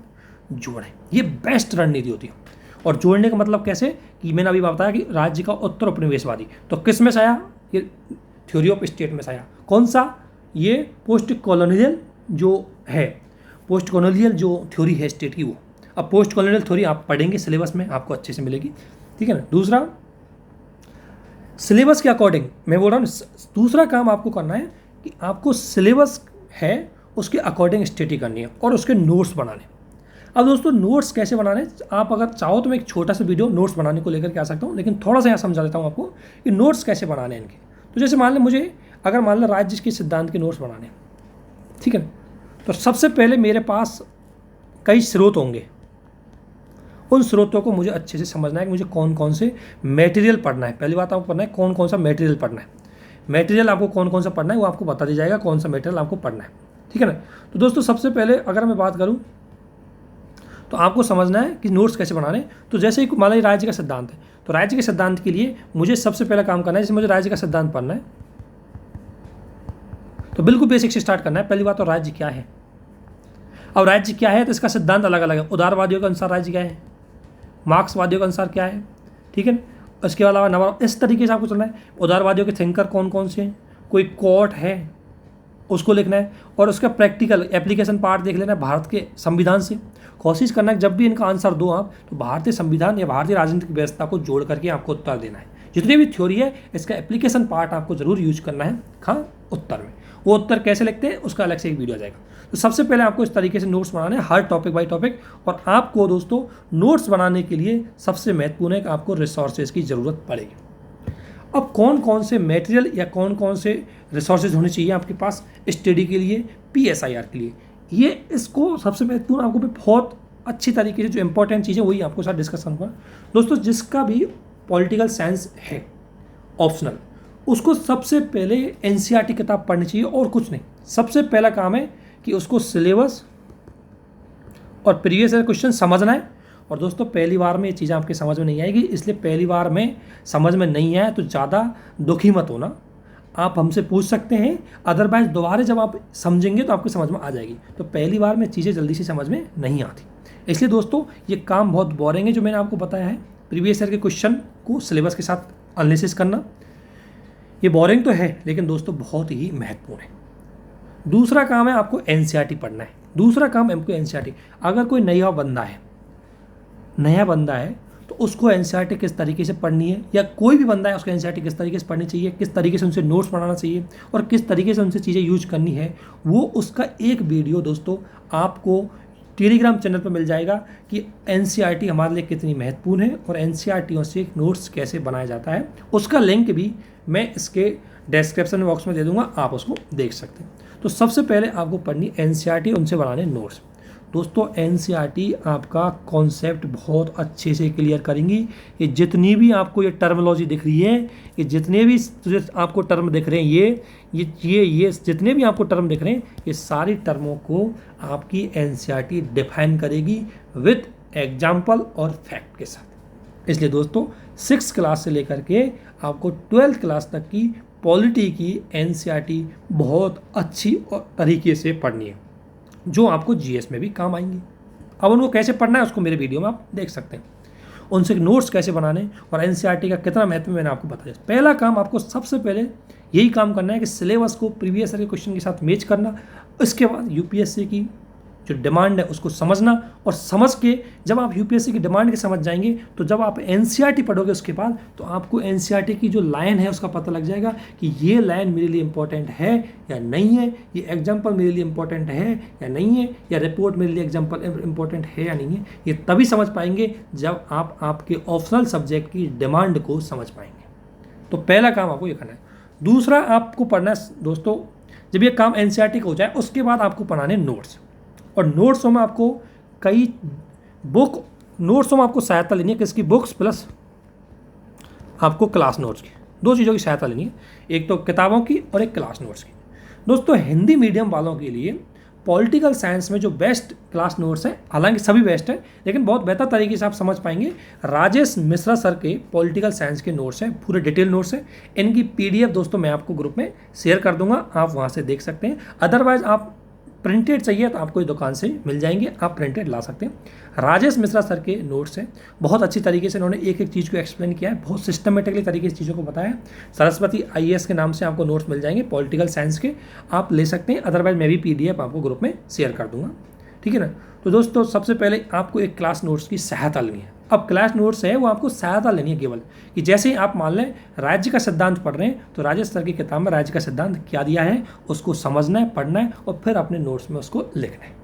जोड़ें। ये बेस्ट रणनीति होती है। और जोड़ने का मतलब कैसे कि मैंने अभी बताया कि राज्य का उत्तर उपनिवेशवादी तो किस में से आया, ये थ्योरी ऑफ स्टेट में से आया। कौन सा, ये पोस्ट कॉलोनियल जो है, पोस्ट कॉलोनियल जो थ्योरी है स्टेट की वो। अब पोस्ट कॉलोनियल थ्योरी आप पढ़ेंगे सिलेबस में, आपको अच्छे से मिलेगी, ठीक है ना। दूसरा सिलेबस के अकॉर्डिंग मैं बोल रहा हूँ, दूसरा काम आपको करना है कि आपको सिलेबस है उसके अकॉर्डिंग स्टडी करनी है और उसके नोट्स बनाने। अब दोस्तों नोट्स कैसे बनाने, आप अगर चाहो तो मैं एक छोटा सा वीडियो नोट्स बनाने को लेकर के आ सकता हूँ, लेकिन थोड़ा सा यहाँ समझा देता हूँ आपको कि नोट्स कैसे बनाने हैं इनके। तो जैसे मान लें मुझे अगर मान लें राज्य के सिद्धांत के नोट्स बनाने, ठीक है, तो सबसे पहले मेरे पास कई स्रोत होंगे। उन स्रोतों को मुझे अच्छे से समझना है कि मुझे कौन कौन से मटेरियल पढ़ना है। पहली बात आपको पढ़ना है कौन कौन सा मटेरियल पढ़ना है। मटेरियल आपको कौन कौन सा पढ़ना है वो आपको बता दी जाएगा, कौन सा मटेरियल आपको पढ़ना है, ठीक है ना। तो दोस्तों सबसे पहले अगर मैं बात करूँ तो आपको समझना है कि नोट्स कैसे बनाने। तो जैसे ही मान लीजिए राज्य का सिद्धांत है, तो राज्य के सिद्धांत के लिए मुझे सबसे पहला काम करना है, जैसे मुझे राज्य का सिद्धांत पढ़ना है तो बिल्कुल बेसिक से स्टार्ट करना है। पहली बात तो राज्य क्या है। अब राज्य क्या है तो इसका सिद्धांत अलग अलग है। उदारवादियों के अनुसार राज्य क्या है, मार्क्सवादियों के अनुसार क्या है, ठीक है। उसके अलावा नवा इस तरीके से आपको चलना है। उदारवादियों के थिंकर कौन कौन से हैं, कोई कोर्ट है उसको लिखना है और उसका प्रैक्टिकल एप्लीकेशन पार्ट देख लेना है भारत के संविधान से। कोशिश करना है जब भी इनका आंसर दो आप तो भारतीय संविधान या भारतीय राजनीतिक व्यवस्था को जोड़ करके आपको उत्तर देना है। जितनी भी थ्योरी है इसका एप्लीकेशन पार्ट आपको जरूर यूज करना है कहाँ, उत्तर में। वो उत्तर कैसे लिखते हैं उसका अलग से एक वीडियो आ जाएगा। तो सबसे पहले आपको इस तरीके से नोट्स बनाने हैं, हर टॉपिक बाय टॉपिक। और आपको दोस्तों नोट्स बनाने के लिए सबसे महत्वपूर्ण है कि आपको रिसोर्सेज की ज़रूरत पड़ेगी। अब कौन कौन से मटेरियल या कौन कौन से रिसोर्सेज होने चाहिए आपके पास स्टडी के लिए, PSIR के लिए, ये इसको सबसे महत्वपूर्ण आपको बहुत अच्छी तरीके से जो इंपॉर्टेंट चीज़ें वही आपको साथ डिस्कस करूँगा। दोस्तों जिसका भी पॉलिटिकल साइंस है ऑप्शनल, उसको सबसे पहले NCERT किताब पढ़नी चाहिए और कुछ नहीं। सबसे पहला काम है कि उसको सिलेबस और प्रीवियस ईयर क्वेश्चन समझना है। और दोस्तों पहली बार में ये चीज़ें आपके समझ में नहीं आएगी, इसलिए पहली बार में समझ में नहीं आए तो ज़्यादा दुखी मत होना, आप हमसे पूछ सकते हैं। अदरवाइज दोबारा जब आप समझेंगे तो आपको समझ में आ जाएगी। तो पहली बार में चीज़ें जल्दी से समझ में नहीं आती, इसलिए दोस्तों ये काम बहुत बोरिंग है जो मैंने आपको बताया है। प्रीवियस ईयर के क्वेश्चन को सिलेबस के साथ एनालिसिस करना ये बोरिंग तो है लेकिन दोस्तों बहुत ही महत्वपूर्ण है। दूसरा काम है आपको NCERT पढ़ना है। दूसरा काम आपको NCERT, अगर कोई नया बंदा है तो उसको NCERT किस तरीके से पढ़नी है, या कोई भी बंदा है उसको NCERT किस तरीके से पढ़नी चाहिए, किस तरीके से उनसे नोट्स बनाना चाहिए और किस तरीके से उनसे चीज़ें यूज करनी है, वो उसका एक वीडियो दोस्तों आपको टेलीग्राम चैनल पर मिल जाएगा कि NCERT हमारे लिए कितनी महत्वपूर्ण है और NCERT से नोट्स कैसे बनाया जाता है। उसका लिंक भी मैं इसके डिस्क्रिप्शन बॉक्स में दे दूंगा, आप उसको देख सकते हैं। तो सबसे पहले आपको पढ़नी NCERT, उनसे बनाने नोट्स। दोस्तों एनसीईआरटी आपका कॉन्सेप्ट बहुत अच्छे से क्लियर करेंगी। ये जितनी भी आपको ये टर्मिनोलॉजी दिख रही है, ये जितने भी आपको टर्म दिख रहे हैं, ये जितने भी आपको टर्म दिख रहे हैं, ये सारी टर्मों को आपकी एनसीईआरटी डिफाइन करेगी विथ एग्जाम्पल और फैक्ट के साथ। इसलिए दोस्तों 6th क्लास से लेकर के आपको 12th क्लास तक की पॉलिटी की एनसीईआरटी बहुत अच्छी और तरीके से पढ़नी है, जो आपको जीएस में भी काम आएंगी। अब उनको कैसे पढ़ना है उसको मेरे वीडियो में आप देख सकते हैं। उनसे नोट्स कैसे बनाने और एनसीईआरटी का कितना महत्व मैंने आपको बता दिया। पहला काम आपको सबसे पहले यही काम करना है कि सिलेबस को प्रीवियस ईयर के क्वेश्चन के साथ मैच करना। इसके बाद यूपीएससी की जो डिमांड है उसको समझना, और समझ के जब आप यूपीएससी की डिमांड के समझ जाएंगे तो जब आप एनसीईआरटी पढ़ोगे उसके बाद, तो आपको एनसीईआरटी की जो लाइन है उसका पता लग जाएगा कि ये लाइन मेरे लिए इंपॉर्टेंट है या नहीं है, ये एग्जाम्पल मेरे लिए इंपॉर्टेंट है या नहीं है, या रिपोर्ट मेरे लिए एग्जाम्पल इंपॉर्टेंट है या नहीं है। ये तभी समझ पाएंगे जब आप आपके ऑप्शनल सब्जेक्ट की डिमांड को समझ पाएंगे। तो पहला काम आपको ये करना है। दूसरा आपको पढ़ना है दोस्तों, जब ये काम एनसीईआरटी का हो जाए उसके बाद आपको पढ़ाने नोट्स, और नोट्सों में आपको कई नोट्सों में आपको सहायता लेनी है, किसकी? बुक्स प्लस आपको क्लास नोट्स की, दो चीज़ों की सहायता लेनी है, एक तो किताबों की और एक क्लास नोट्स की। दोस्तों हिंदी मीडियम वालों के लिए पॉलिटिकल साइंस में जो बेस्ट क्लास नोट्स हैं, हालांकि सभी बेस्ट हैं लेकिन बहुत बेहतर तरीके से आप समझ पाएंगे, राजेश मिश्रा सर के पॉलिटिकल साइंस के नोट्स हैं, पूरे डिटेल नोट्स हैं। इनकी पीडीएफ दोस्तों मैं आपको ग्रुप में शेयर कर दूंगा, आप वहाँ से देख सकते हैं। अदरवाइज आप प्रिंटेड चाहिए तो आपको इस दुकान से मिल जाएंगे, आप प्रिंटेड ला सकते हैं। राजेश मिश्रा सर के नोट्स हैं, बहुत अच्छी तरीके से इन्होंने एक एक चीज़ को एक्सप्लेन किया है, बहुत सिस्टमेटिकली तरीके से चीज़ों को बताया है। सरस्वती आईएएस के नाम से आपको नोट्स मिल जाएंगे पॉलिटिकल साइंस के, आप ले सकते हैं। अदरवाइज मैं भी पीडीएफ आपको ग्रुप में शेयर कर दूंगा, ठीक है ना। तो दोस्तों सबसे पहले आपको एक क्लास नोट्स की सहायता लेनी है। अब क्लास नोट्स है वो आपको सहायता लेनी है केवल, कि जैसे ही आप मान लें राज्य का सिद्धांत पढ़ रहे हैं तो राजेश सर की किताब में राज्य का सिद्धांत क्या दिया है उसको समझना है, पढ़ना है और फिर अपने नोट्स में उसको लिखना है।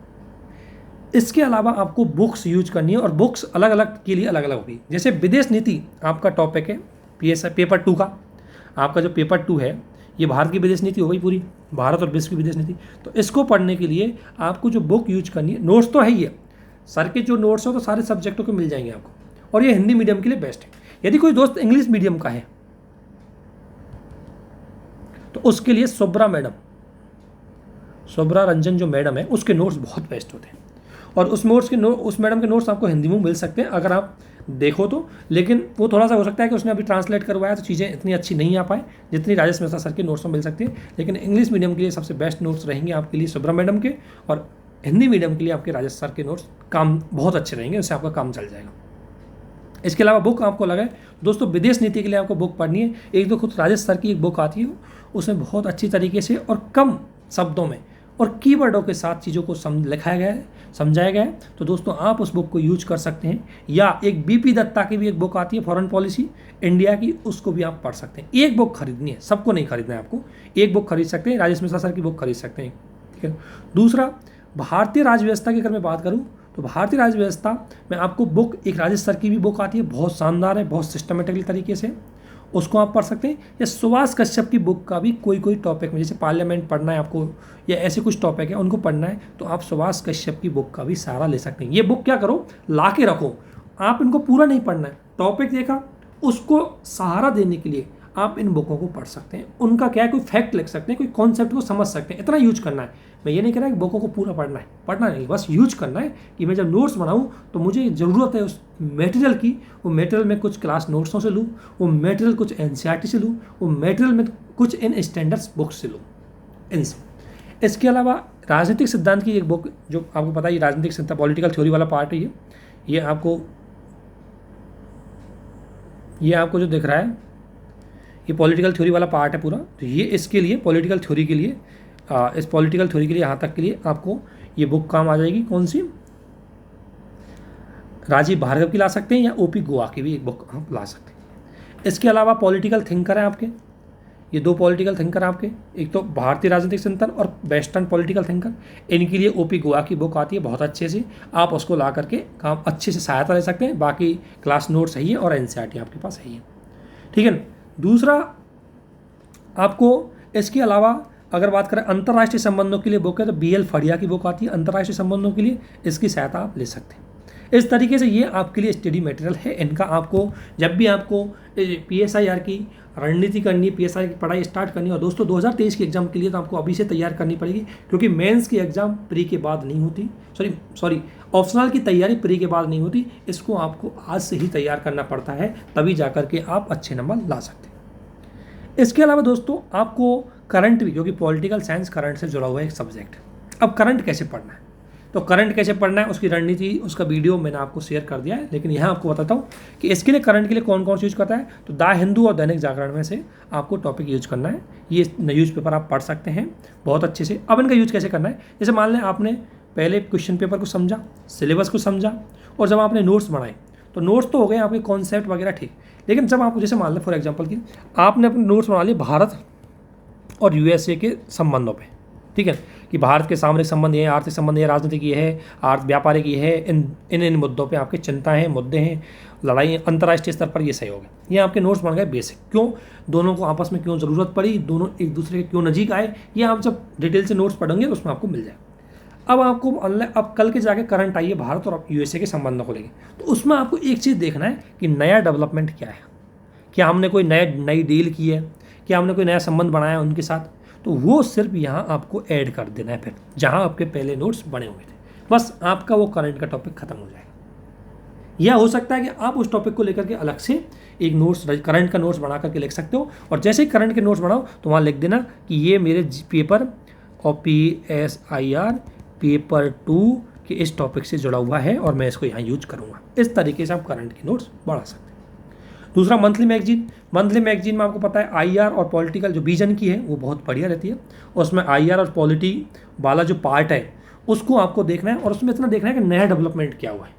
इसके अलावा आपको बुक्स यूज करनी है, और बुक्स अलग अलग के लिए अलग अलग होगी। जैसे विदेश नीति आपका टॉपिक है पेपर 2 का, आपका जो पेपर 2 है ये भारत की विदेश नीति हो गई पूरी, भारत और विश्व की विदेश नीति। तो इसको पढ़ने के लिए आपको जो बुक यूज करनी है, नोट्स तो है ही है, सर के जो नोट्स हो तो सारे सब्जेक्टों के मिल जाएंगे आपको, और ये हिंदी मीडियम के लिए बेस्ट है। यदि कोई दोस्त इंग्लिश मीडियम का है तो उसके लिए शुभ्रा रंजन जो मैडम है उसके नोट्स बहुत बेस्ट होते हैं, और उस मैडम के नोट्स आपको हिंदी में मिल सकते हैं अगर आप देखो तो। लेकिन वो थोड़ा सा हो सकता है कि उसने अभी ट्रांसलेट करवाया तो चीज़ें इतनी अच्छी नहीं आ पाए जितनी राजेश मिश्रा सर के नोट्स में मिल सकती है। लेकिन इंग्लिश मीडियम के लिए सबसे बेस्ट नोट्स रहेंगे आपके लिए शुभ्रा मैडम के, और हिंदी मीडियम के लिए आपके राजेश सर के नोट्स काम बहुत अच्छे रहेंगे, उससे आपका काम चल जाएगा। इसके अलावा बुक आपको लगा है दोस्तों, विदेश नीति के लिए आपको बुक पढ़नी है। एक तो खुद राजेश सर की एक बुक आती है, उसमें बहुत अच्छी तरीके से और कम शब्दों में और कीवर्डों के साथ चीज़ों को लिखाया गया है, समझाया गया है। तो दोस्तों आप उस बुक को यूज कर सकते हैं, या एक बीपी दत्ता की भी एक बुक आती है फॉरेन पॉलिसी इंडिया की, उसको भी आप पढ़ सकते हैं। एक बुक खरीदनी है, सबको नहीं खरीदना है आपको, एक बुक खरीद सकते हैं, राजेश मिश्रा सर की बुक खरीद सकते हैं, ठीक है। दूसरा भारतीय राज्य व्यवस्था की अगर मैं बात करूँ तो भारतीय राज्य व्यवस्था में आपको बुक एक राजेश सर की भी बुक आती है, बहुत शानदार है, बहुत सिस्टमेटिकली तरीके से, उसको आप पढ़ सकते हैं। या सुभाष कश्यप की बुक का भी कोई टॉपिक में, जैसे पार्लियामेंट पढ़ना है आपको या ऐसे कुछ टॉपिक है उनको पढ़ना है, तो आप सुभाष कश्यप की बुक का भी सहारा ले सकते हैं। ये बुक क्या करो, ला के रखो, आप इनको पूरा नहीं पढ़ना है, टॉपिक देखा उसको सहारा देने के लिए आप इन बुकों को पढ़ सकते हैं। उनका क्या है, कोई फैक्ट लिख सकते हैं, कोई कॉन्सेप्ट को समझ सकते हैं, इतना यूज करना है। मैं ये नहीं कह रहा कि बुकों को पूरा पढ़ना नहीं, बस यूज करना है कि मैं जब नोट्स बनाऊँ तो मुझे ज़रूरत है उस मटेरियल की, वो मटेरियल में कुछ क्लास नोट्सों से लूँ, वो मटेरियल कुछ एनसीईआरटी से लूँ, वो मटेरियल में कुछ इन स्टैंडर्ड्स बुक्स से लूँ, इनसे। इसके अलावा राजनीतिक सिद्धांत की एक बुक, जो आपको पता है ये राजनीतिक सिद्धांत पॉलिटिकल थ्योरी वाला पार्ट है, ये आपको जो दिख रहा है ये पॉलिटिकल थ्योरी वाला पार्ट है पूरा। तो ये इसके लिए पॉलिटिकल थ्योरी के लिए इस पॉलिटिकल थ्योरी के लिए यहाँ तक के लिए आपको ये बुक काम आ जाएगी। कौन सी, राजीव भार्गव की ला सकते हैं, या ओपी गोवा की भी एक बुक आप ला सकते हैं। इसके अलावा पॉलिटिकल थिंकर हैं आपके, ये 2 पॉलिटिकल थिंकर आपके, एक तो भारतीय राजनीतिक चिंतन और वेस्टर्न पॉलिटिकल थिंकर। इनके लिए ओपी गोवा की बुक आती है बहुत अच्छे से, आप उसको ला करके काम अच्छे से सहायता ले सकते हैं। बाकी क्लास नोट्स है और एनसीईआरटी आपके पास है, ठीक है ना। दूसरा आपको इसके अलावा अगर बात करें अंतर्राष्ट्रीय संबंधों के लिए बुक है तो BL फड़िया की बुक आती है अंतर्राष्ट्रीय संबंधों के लिए, इसकी सहायता आप ले सकते हैं। इस तरीके से ये आपके लिए स्टडी मटेरियल है। इनका आपको जब भी आपको PSIR की रणनीति करनी है, PSIR की पढ़ाई स्टार्ट करनी है, और दोस्तों 2023 के एग्जाम के लिए तो आपको अभी से तैयार करनी पड़ेगी, क्योंकि मेंस की एग्जाम प्री के बाद नहीं होती, सॉरी ऑप्शनल की तैयारी प्री के बाद नहीं होती, इसको आपको आज से ही तैयार करना पड़ता है, तभी जा करके आप अच्छे नंबर ला सकते हैं। इसके अलावा दोस्तों आपको करंट भी, क्योंकि पॉलिटिकल साइंस करंट से जुड़ा हुआ है एक सब्जेक्ट। अब करंट कैसे पढ़ना है, तो करंट कैसे पढ़ना है उसकी रणनीति, उसका वीडियो मैंने आपको शेयर कर दिया है, लेकिन यहाँ आपको बताता हूँ कि इसके लिए करंट के लिए कौन कौन सा यूज करता है। तो द हिंदू और दैनिक जागरण में से आपको टॉपिक यूज करना है। ये न्यूज़पेपर आप पढ़ सकते हैं बहुत अच्छे से। अब इनका यूज कैसे करना है, जैसे मान लें आपने पहले क्वेश्चन पेपर को समझा, सिलेबस को समझा, और जब आपने नोट्स बनाए तो नोट्स तो हो गए आपके कॉन्सेप्ट वगैरह ठीक, लेकिन जब आपको जैसे मान लें फॉर एग्जाम्पल की आपने अपने नोट्स बना लिए भारत और USA के संबंधों पे, ठीक है, कि भारत के सामरिक संबंध ये है, आर्थिक संबंध ये, राजनीतिक ये है, व्यापारिक ये है, इन मुद्दों पे आपके चिंता है, मुद्दे हैं, लड़ाई अंतर्राष्ट्रीय स्तर पर ये सहयोग है। ये आपके नोट्स बन गए बेसिक। क्यों दोनों को आपस में क्यों ज़रूरत पड़ी, दोनों एक दूसरे के क्यों नजीक आए, ये आप जब डिटेल से नोट्स पढ़ेंगे तो उसमें आपको मिल जाए। अब आपको अब कल के जाके करंट आइए भारत और USA के संबंधों को लेके, तो उसमें आपको एक चीज़ देखना है कि नया डेवलपमेंट क्या है, क्या हमने कोई नई डील की है, क्या हमने कोई नया संबंध बनाया है उनके साथ, तो वो सिर्फ यहाँ आपको ऐड कर देना है फिर, जहाँ आपके पहले नोट्स बने हुए थे, बस आपका वो करंट का टॉपिक खत्म हो जाएगा। यह हो सकता है कि आप उस टॉपिक को लेकर के अलग से एक नोट्स, करंट का नोट्स बना करके लिख सकते हो, और जैसे ही करंट के नोट्स बनाओ तो वहाँ लिख देना कि ये मेरे पेपर और PSIR पेपर 2 के इस टॉपिक से जुड़ा हुआ है और मैं इसको यहाँ यूज करूँगा। इस तरीके से आप करंट के नोट्स बढ़ा सकते हैं। दूसरा मंथली मैगजीन में आपको पता है IR और पॉलिटिकल जो विजन की है वो बहुत बढ़िया रहती है, और उसमें IR और पॉलिटी वाला जो पार्ट है उसको आपको देखना है, और उसमें इतना देखना है कि नया डेवलपमेंट क्या हुआ है,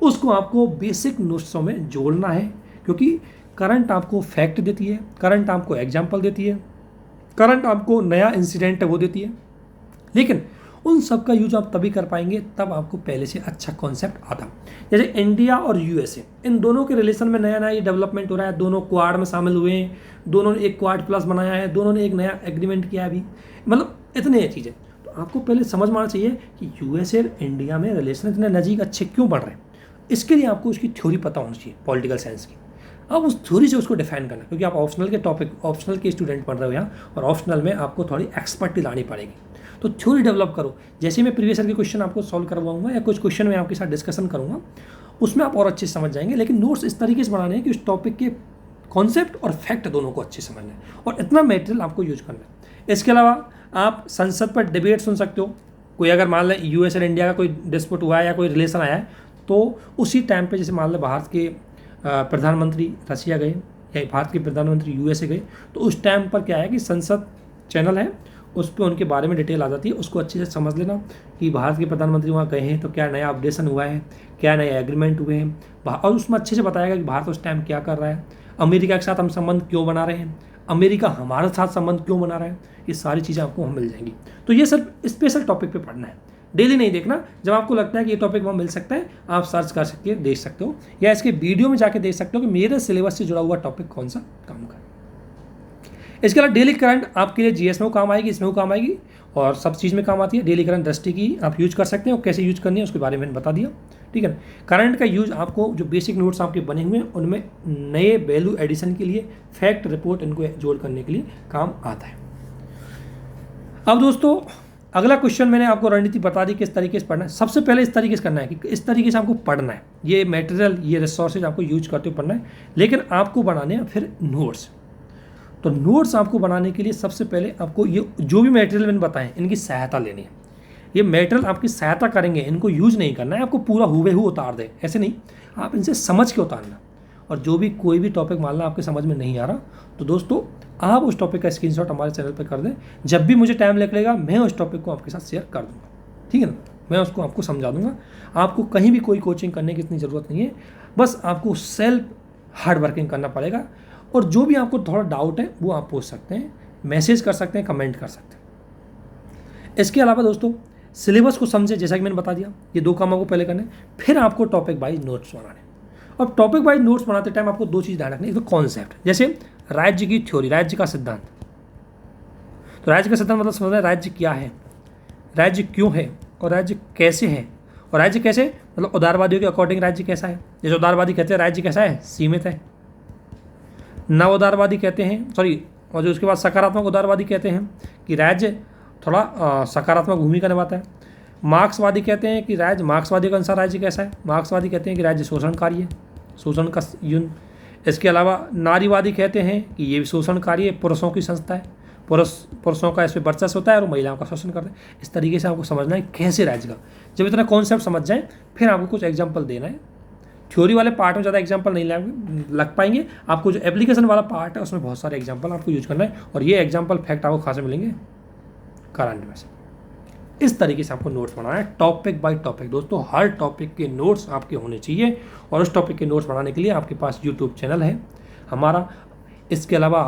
उसको आपको बेसिक नोट्सों में जोड़ना है, क्योंकि करंट आपको फैक्ट देती है, करंट आपको एग्जाम्पल देती है, करंट आपको नया इंसिडेंट है वो देती है, लेकिन उन सब का यूज आप तभी कर पाएंगे तब आपको पहले से अच्छा कॉन्सेप्ट आता। जैसे इंडिया और USA, इन दोनों के रिलेशन में नया नया ये डेवलपमेंट हो रहा है, दोनों क्वाड में शामिल हुए हैं, दोनों ने एक क्वाड प्लस बनाया है, दोनों ने एक नया एग्रीमेंट किया है अभी, मतलब इतनी चीज़ें। तो आपको पहले समझ में आना चाहिए कि USA और इंडिया में रिलेशन इतने नज़दीक अच्छे क्यों बढ़ रहे हैं। इसके लिए आपको उसकी थ्योरी पता होनी चाहिए पॉलिटिकल साइंस की, अब उस थ्योरी से उसको डिफाइन करना, क्योंकि आप ऑप्शनल के स्टूडेंट पढ़ रहे हो यहाँ, और ऑप्शनल में आपको थोड़ी एक्सपर्टी लानी पड़ेगी। तो थ्योरी डेवलप करो, जैसे मैं प्रीवियस ईयर के क्वेश्चन आपको सॉल्व करवाऊंगा या कुछ क्वेश्चन मैं आपके साथ डिस्कशन करूंगा, उसमें आप और अच्छे से समझ जाएंगे। लेकिन नोट्स इस तरीके से बनाने हैं कि उस टॉपिक के कॉन्सेप्ट और फैक्ट दोनों को अच्छे समझना है, और इतना मटेरियल आपको यूज करना है। इसके अलावा आप संसद पर डिबेट सुन सकते हो, कोई अगर मान लें US और इंडिया का कोई डिस्प्यूट हुआ है या कोई रिलेशन आया है, तो उसी टाइम पर जैसे मान लें भारत के प्रधानमंत्री रशिया गए या भारत के प्रधानमंत्री USA गए, तो उस टाइम पर क्या है कि संसद चैनल है उस पर उनके बारे में डिटेल आ जाती है, उसको अच्छे से समझ लेना कि भारत के प्रधानमंत्री वहाँ गए हैं तो क्या नया अपडेशन हुआ है, क्या नए एग्रीमेंट हुए हैं, और उसमें अच्छे से बताएगा कि भारत उस टाइम क्या कर रहा है, अमेरिका के साथ हम संबंध क्यों बना रहे हैं, अमेरिका हमारे साथ संबंध क्यों बना रहा है, ये सारी चीज़ें आपको वहाँ मिल जाएंगी। तो ये सिर्फ स्पेशल टॉपिक पर पढ़ना है, डेली नहीं देखना। जब आपको लगता है कि ये टॉपिक वहाँ मिल सकता है आप सर्च कर सकते हैं, देख सकते हो, या इसके वीडियो में जाके देख सकते हो कि मेरे सिलेबस से जुड़ा हुआ टॉपिक कौन सा काम कर। इसके अलावा डेली करंट आपके लिए GS में काम आएगी, इसमें काम आएगी, और सब चीज़ में काम आती है। डेली करंट दृष्टि की आप यूज कर सकते हैं, और कैसे यूज करनी है उसके बारे में मैंने बता दिया, ठीक है ना। करंट का यूज आपको जो बेसिक नोट्स आपके बने हुए हैं उनमें नए वैल्यू एडिशन के लिए, फैक्ट रिपोर्ट इनको जोड़ करने के लिए काम आता है। अब दोस्तों अगला क्वेश्चन मैंने आपको रणनीति बता दी किस तरीके से पढ़ना है। सबसे पहले इस तरीके से करना है कि इस तरीके से आपको पढ़ना है, ये मटेरियल ये रिसोर्सेज आपको यूज करते हुए पढ़ना है, लेकिन आपको बनाने हैं फिर नोट्स। तो नोट्स आपको बनाने के लिए सबसे पहले आपको ये जो भी मटेरियल मैंने बताएं इनकी सहायता लेनी है। ये मटेरियल आपकी सहायता करेंगे, इनको यूज नहीं करना है, आपको पूरा हुबहू उतार दे ऐसे नहीं, आप इनसे समझ के उतारना। और जो भी कोई भी टॉपिक मान लो आपके समझ में नहीं आ रहा, तो दोस्तों आप उस टॉपिक का स्क्रीनशॉट हमारे चैनल पर कर दें, जब भी मुझे टाइम लगेगा मैं उस टॉपिक को आपके साथ शेयर कर दूँगा, ठीक है ना। मैं उसको आपको समझा दूँगा। आपको कहीं भी कोई कोचिंग करने की इतनी ज़रूरत नहीं है, बस आपको सेल्फ हार्ड वर्किंग करना पड़ेगा। और जो भी आपको थोड़ा डाउट है वो आप पूछ सकते हैं, मैसेज कर सकते हैं, कमेंट कर सकते हैं। इसके अलावा दोस्तों सिलेबस को समझे, जैसा कि मैंने बता दिया, ये 2 काम आपको पहले करने, फिर आपको टॉपिक वाइज नोट्स बनाने। अब टॉपिक वाइज नोट्स बनाते टाइम आपको 2 चीज़ ध्यान रखनी है। एक तो कॉन्सेप्ट, जैसे राज्य की थ्योरी, राज्य का सिद्धांत, तो राज्य का सिद्धांत मतलब समझना है राज्य क्या है, राज्य क्यों है और राज्य कैसे है। और राज्य कैसे मतलब उदारवादियों के अकॉर्डिंग राज्य कैसा है। जैसे उदारवादी कहते हैं राज्य कैसा है, सीमित है। नव उदारवादी कहते हैं और जो उसके बाद सकारात्मक उदारवादी कहते हैं कि राज्य थोड़ा सकारात्मक भूमिका निभाता है। मार्क्सवादी कहते हैं कि राज्य, मार्क्सवादी के अनुसार राज्य कैसा है, मार्क्सवादी कहते हैं कि राज्य शोषणकारी है, शोषण का यून। इसके अलावा नारीवादी कहते हैं कि ये भी शोषणकारी है, पुरुषों की संस्था है, पुरुषों का इस पर वर्चस्व होता है और महिलाओं का शोषण करते हैं। इस तरीके से आपको समझना है कैसे राज्य का। जब इतना कॉन्सेप्ट समझ जाए फिर आपको कुछ एग्जाम्पल देना है। थ्योरी वाले पार्ट में ज़्यादा एग्जाम्पल नहीं लग पाएंगे, आपको जो एप्लीकेशन वाला पार्ट है उसमें बहुत सारे एग्जाम्पल आपको यूज करना है और ये एग्जाम्पल फैक्ट आपको खासे मिलेंगे करंट में से। इस तरीके से आपको नोट्स बनाना है टॉपिक बाय टॉपिक। दोस्तों हर टॉपिक के नोट्स आपके होने चाहिए और उस टॉपिक के नोट्स बनाने के लिए आपके पास यूट्यूब चैनल है हमारा। इसके अलावा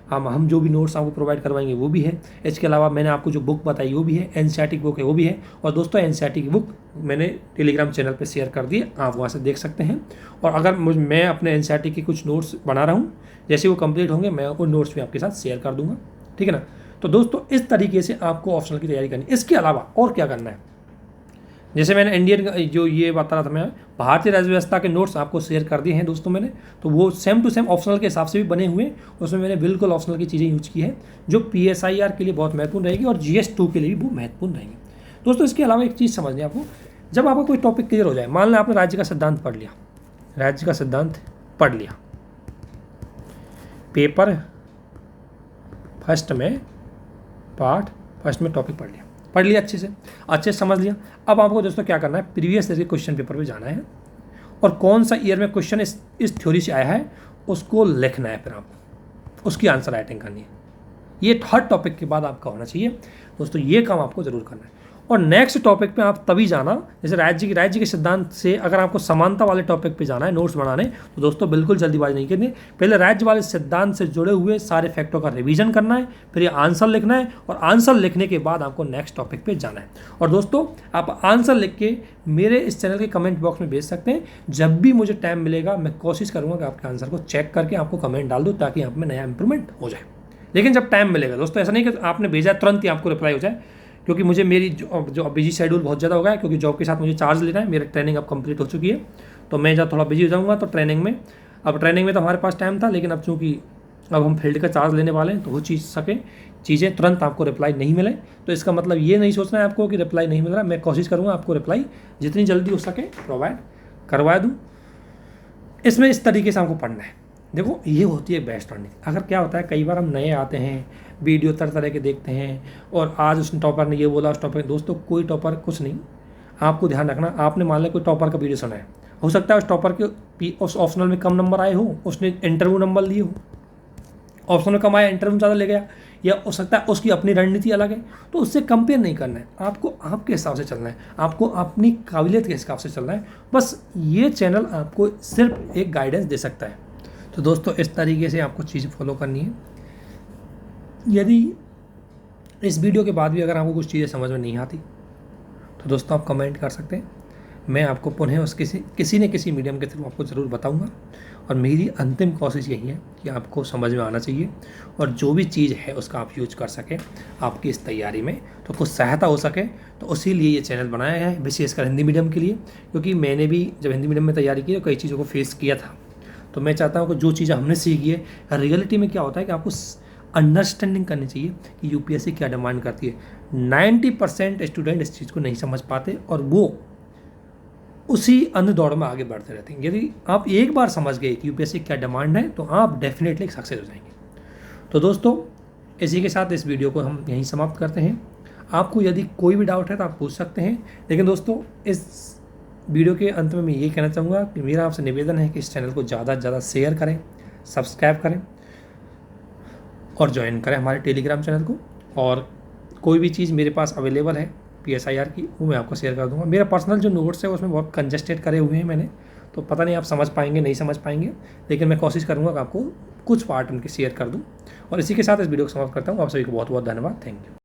हम जो भी नोट्स आपको प्रोवाइड करवाएंगे वो भी है। इसके अलावा मैंने आपको जो बुक बताई वो भी है, एनसीईआरटी बुक है वो भी है। और दोस्तों एनसीईआरटी की बुक मैंने टेलीग्राम चैनल पे शेयर कर दी है, आप वहाँ से देख सकते हैं। और अगर मैं अपने एनसीईआरटी के कुछ नोट्स बना रहा हूँ, जैसे वो कंप्लीट होंगे मैं वो नोट्स भी आपके साथ शेयर कर दूँगा, ठीक है ना। तो दोस्तों इस तरीके से आपको ऑप्शनल की तैयारी करनी है। इसके अलावा और क्या करना है, जैसे मैंने इंडियन जो ये बता रहा था मैं, भारतीय राज्य व्यवस्था के नोट्स आपको शेयर कर दिए हैं दोस्तों मैंने, तो वो सेम टू सेम ऑप्शनल के हिसाब से भी बने हुए। उसमें मैंने बिल्कुल ऑप्शनल की चीज़ें यूज की है जो PSIR के लिए बहुत महत्वपूर्ण रहेगी और GS2 के लिए भी वो महत्वपूर्ण रहेंगी। दोस्तों इसके अलावा एक चीज़ समझनी है आपको, जब आपको कोई टॉपिक क्लियर हो जाए, मान लें आपने राज्य का सिद्धांत पढ़ लिया, राज्य का सिद्धांत पढ़ लिया, पेपर फर्स्ट में टॉपिक पढ़ लिया अच्छे से समझ लिया। अब आपको दोस्तों क्या करना है, प्रीवियस ईयर के क्वेश्चन पेपर पे जाना है और कौन सा ईयर में क्वेश्चन इस थ्योरी से आया है उसको लिखना है, फिर आपको उसकी आंसर राइटिंग करनी है। ये हर टॉपिक के बाद आपका होना चाहिए दोस्तों, ये काम आपको जरूर करना है। और नेक्स्ट टॉपिक पे आप तभी जाना, जैसे राज्य के सिद्धांत से अगर आपको समानता वाले टॉपिक पे जाना है नोट्स बनाने, तो दोस्तों बिल्कुल जल्दीबाजी नहीं करनी। पहले राज्य वाले सिद्धांत से जुड़े हुए सारे फैक्टों का रिवीजन करना है, फिर ये आंसर लिखना है और आंसर लिखने के बाद आपको नेक्स्ट टॉपिक पे जाना है। और दोस्तों आप आंसर लिख के मेरे इस चैनल के कमेंट बॉक्स में भेज सकते हैं। जब भी मुझे टाइम मिलेगा मैं कोशिश करूँगा कि आपके आंसर को चेक करके आपको कमेंट डाल दूँ ताकि आप में नया इंप्रूवमेंट हो जाए। लेकिन जब टाइम मिलेगा दोस्तों, ऐसा नहीं कि आपने भेजा तुरंत ही आपको रिप्लाई हो जाए, क्योंकि मुझे मेरी जो बिजी शेड्यूल बहुत ज़्यादा हो गया है, क्योंकि जॉब के साथ मुझे चार्ज लेना है। मेरी ट्रेनिंग अब कंप्लीट हो चुकी है, तो मैं जब थोड़ा बिजी हो जाऊँगा तो ट्रेनिंग में तो हमारे पास टाइम था, लेकिन अब चूँकि अब हम फील्ड का चार्ज लेने वाले हैं तो वो चीज़ें तुरंत आपको रिप्लाई नहीं मिले। तो इसका मतलब ये नहीं सोचना है आपको कि रिप्लाई नहीं मिल रहा, मैं कोशिश करूँगा आपको रिप्लाई जितनी जल्दी हो सके प्रोवाइड करवा दूँ। इसमें इस तरीके से आपको पढ़ना है। देखो ये होती है बेस्ट लर्निंग। अगर क्या होता है, कई बार हम नए आते हैं, वीडियो तरह के देखते हैं और आज उस टॉपर ने ये बोला, उस टॉपर, दोस्तों कोई टॉपर कुछ नहीं। आपको ध्यान रखना, आपने मान लिया कोई टॉपर का वीडियो सुना है, हो सकता है उस टॉपर के उस ऑप्शनल में कम नंबर आए हो, उसने इंटरव्यू नंबर लिए हो, ऑप्शनल में कम आया इंटरव्यू ज़्यादा ले गया, या हो सकता है उसकी अपनी रणनीति अलग है। तो उससे कंपेयर नहीं करना है, आपको आपके हिसाब से चलना है, आपको अपनी काबिलियत के हिसाब से चलना है। बस ये चैनल आपको सिर्फ एक गाइडेंस दे सकता है। तो दोस्तों इस तरीके से आपको चीज़ें फॉलो करनी है। यदि इस वीडियो के बाद भी अगर आपको कुछ चीज़ें समझ में नहीं आती तो दोस्तों आप कमेंट कर सकते हैं, मैं आपको पुनः उस किसी न किसी मीडियम के थ्रू आपको ज़रूर बताऊंगा। और मेरी अंतिम कोशिश यही है कि आपको समझ में आना चाहिए और जो भी चीज़ है उसका आप यूज कर सकें आपकी इस तैयारी में, तो कुछ सहायता हो सके। तो उसी लिए ये चैनल बनाया है, विशेषकर हिंदी मीडियम के लिए, क्योंकि मैंने भी जब हिंदी मीडियम में तैयारी की तो कई चीज़ों को फेस किया था। तो मैं चाहता हूँ कि जो चीज़ें हमने सीखी है रियलिटी में क्या होता है कि आपको अंडरस्टैंडिंग करनी चाहिए कि यूपीएससी क्या डिमांड करती है। 90% स्टूडेंट इस चीज़ को नहीं समझ पाते और वो उसी अंध दौड़ में आगे बढ़ते रहते हैं। यदि आप एक बार समझ गए कि यूपीएससी क्या डिमांड है तो आप डेफिनेटली सक्सेस हो जाएंगे। तो दोस्तों इसी के साथ इस वीडियो को हम यहीं समाप्त करते हैं। आपको यदि कोई भी डाउट है तो आप पूछ सकते हैं। लेकिन दोस्तों इस वीडियो के अंत में मैं ये कहना चाहूँगा कि मेरा आपसे निवेदन है कि इस चैनल को ज़्यादा से ज़्यादा शेयर करें, सब्सक्राइब करें और ज्वाइन करें हमारे टेलीग्राम चैनल को। और कोई भी चीज़ मेरे पास अवेलेबल है PSIR की, वो मैं आपको शेयर कर दूंगा। मेरा पर्सनल जो नोट्स है उसमें बहुत कंजेस्टेड करे हुए हैं मैंने, तो पता नहीं आप समझ पाएंगे नहीं समझ पाएंगे, लेकिन मैं कोशिश करूँगा कि आपको कुछ पार्ट उनके शेयर कर दूँ। और इसी के साथ इस वीडियो को समाप्त करता हूँ। आप सभी को बहुत बहुत धन्यवाद। Thank you.